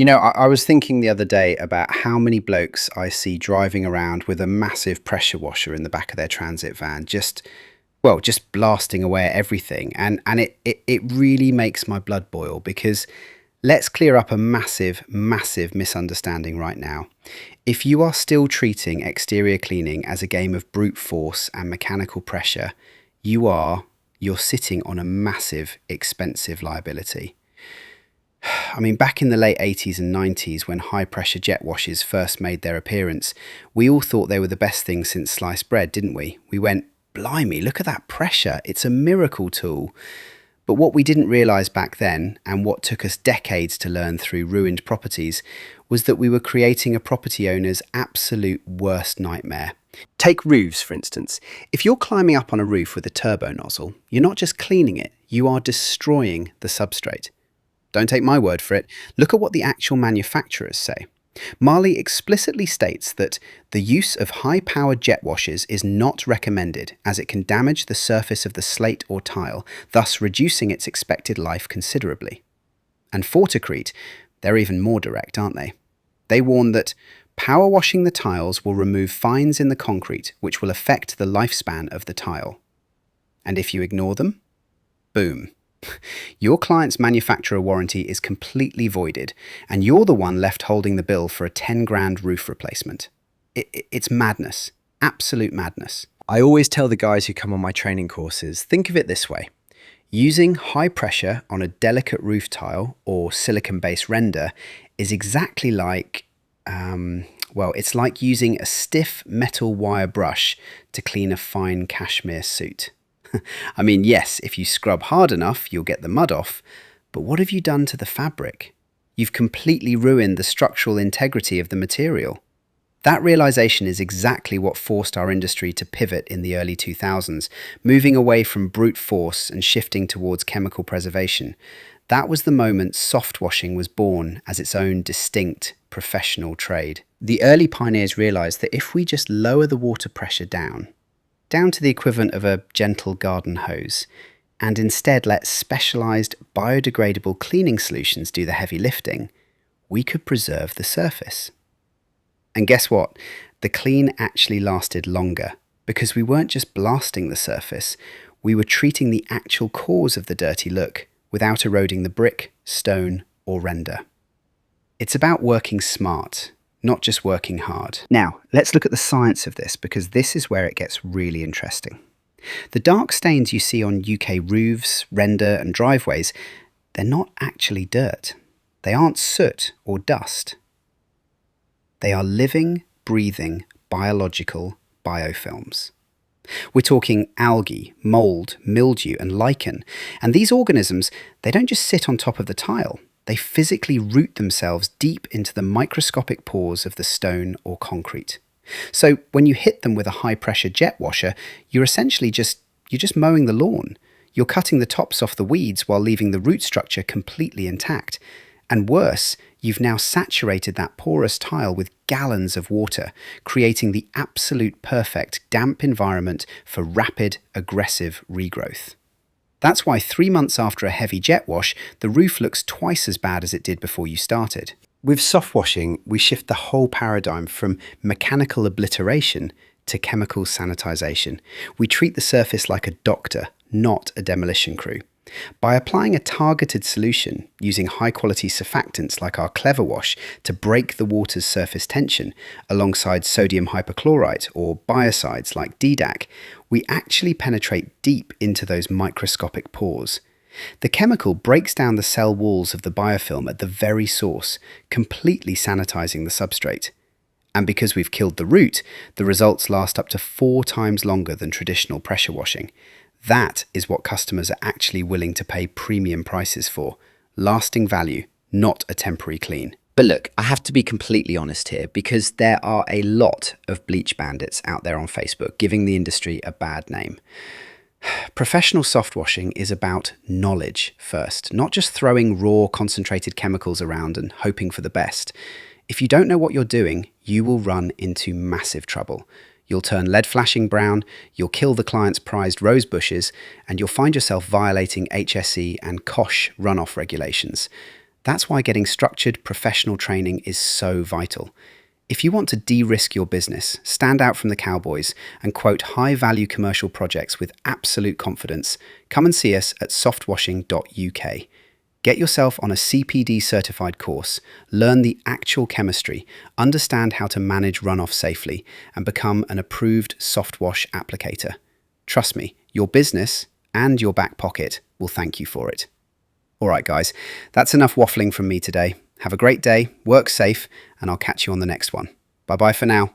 I was thinking the other day about how many blokes I see driving around with a massive pressure washer in the back of their transit van, just blasting away at everything. And it really makes my blood boil because let's clear up a massive, massive misunderstanding right now. If you are still treating exterior cleaning as a game of brute force and mechanical pressure, you're sitting on a massive, expensive liability. I mean, back in the late 80s and 90s, when high pressure jet washes first made their appearance, we all thought they were the best thing since sliced bread, didn't we? We went, blimey, look at that pressure. It's a miracle tool. But what we didn't realise back then, and what took us decades to learn through ruined properties, was that we were creating a property owner's absolute worst nightmare. Take roofs, for instance. If you're climbing up on a roof with a turbo nozzle, you're not just cleaning it, you are destroying the substrate. Don't take my word for it. Look at what the actual manufacturers say. Marley explicitly states that the use of high-powered jet washers is not recommended as it can damage the surface of the slate or tile, thus reducing its expected life considerably. And Forticrete, they're even more direct, aren't they? They warn that power washing the tiles will remove fines in the concrete which will affect the lifespan of the tile. And if you ignore them, boom. Your client's manufacturer warranty is completely voided, and you're the one left holding the bill for a 10 grand roof replacement. It's madness. Absolute madness. I always tell the guys who come on my training courses, think of it this way. Using high pressure on a delicate roof tile or silicon-based render is exactly like, it's like using a stiff metal wire brush to clean a fine cashmere suit. I mean, yes, if you scrub hard enough, you'll get the mud off, but what have you done to the fabric? You've completely ruined the structural integrity of the material. That realization is exactly what forced our industry to pivot in the early 2000s, moving away from brute force and shifting towards chemical preservation. That was the moment softwashing was born as its own distinct professional trade. The early pioneers realized that if we just lower the water pressure down to the equivalent of a gentle garden hose, and instead let specialized biodegradable cleaning solutions do the heavy lifting, we could preserve the surface. And guess what? The clean actually lasted longer, because we weren't just blasting the surface, we were treating the actual cause of the dirty look without eroding the brick, stone, or render. It's about working smart, not just working hard. Now, let's look at the science of this, because this is where it gets really interesting. The dark stains you see on UK roofs, render, and driveways, they're not actually dirt. They aren't soot or dust. They are living, breathing, biological biofilms. We're talking algae, mold, mildew, and lichen. And these organisms, they don't just sit on top of the tile. They physically root themselves deep into the microscopic pores of the stone or concrete. So when you hit them with a high-pressure jet washer, you're essentially just mowing the lawn. You're cutting the tops off the weeds while leaving the root structure completely intact. And worse, you've now saturated that porous tile with gallons of water, creating the absolute perfect damp environment for rapid, aggressive regrowth. That's why 3 months after a heavy jet wash, the roof looks twice as bad as it did before you started. With soft washing, we shift the whole paradigm from mechanical obliteration to chemical sanitization. We treat the surface like a doctor, not a demolition crew. By applying a targeted solution, using high-quality surfactants like our Clever Wash to break the water's surface tension, alongside sodium hypochlorite or biocides like DDAC, we actually penetrate deep into those microscopic pores. The chemical breaks down the cell walls of the biofilm at the very source, completely sanitizing the substrate. And because we've killed the root, the results last up to 4 times longer than traditional pressure washing. That is what customers are actually willing to pay premium prices for. Lasting value, not a temporary clean. But look, I have to be completely honest here, because there are a lot of bleach bandits out there on Facebook giving the industry a bad name. Professional soft washing is about knowledge first, not just throwing raw concentrated chemicals around and hoping for the best. If you don't know what you're doing, you will run into massive trouble. You'll turn lead flashing brown, you'll kill the client's prized rose bushes, and you'll find yourself violating HSE and COSH runoff regulations. That's why getting structured professional training is so vital. If you want to de-risk your business, stand out from the cowboys, and quote high-value commercial projects with absolute confidence, come and see us at softwashing.uk. Get yourself on a CPD certified course, learn the actual chemistry, understand how to manage runoff safely, and become an approved soft wash applicator. Trust me, your business and your back pocket will thank you for it. All right, guys, that's enough waffling from me today. Have a great day, work safe, and I'll catch you on the next one. Bye-bye for now.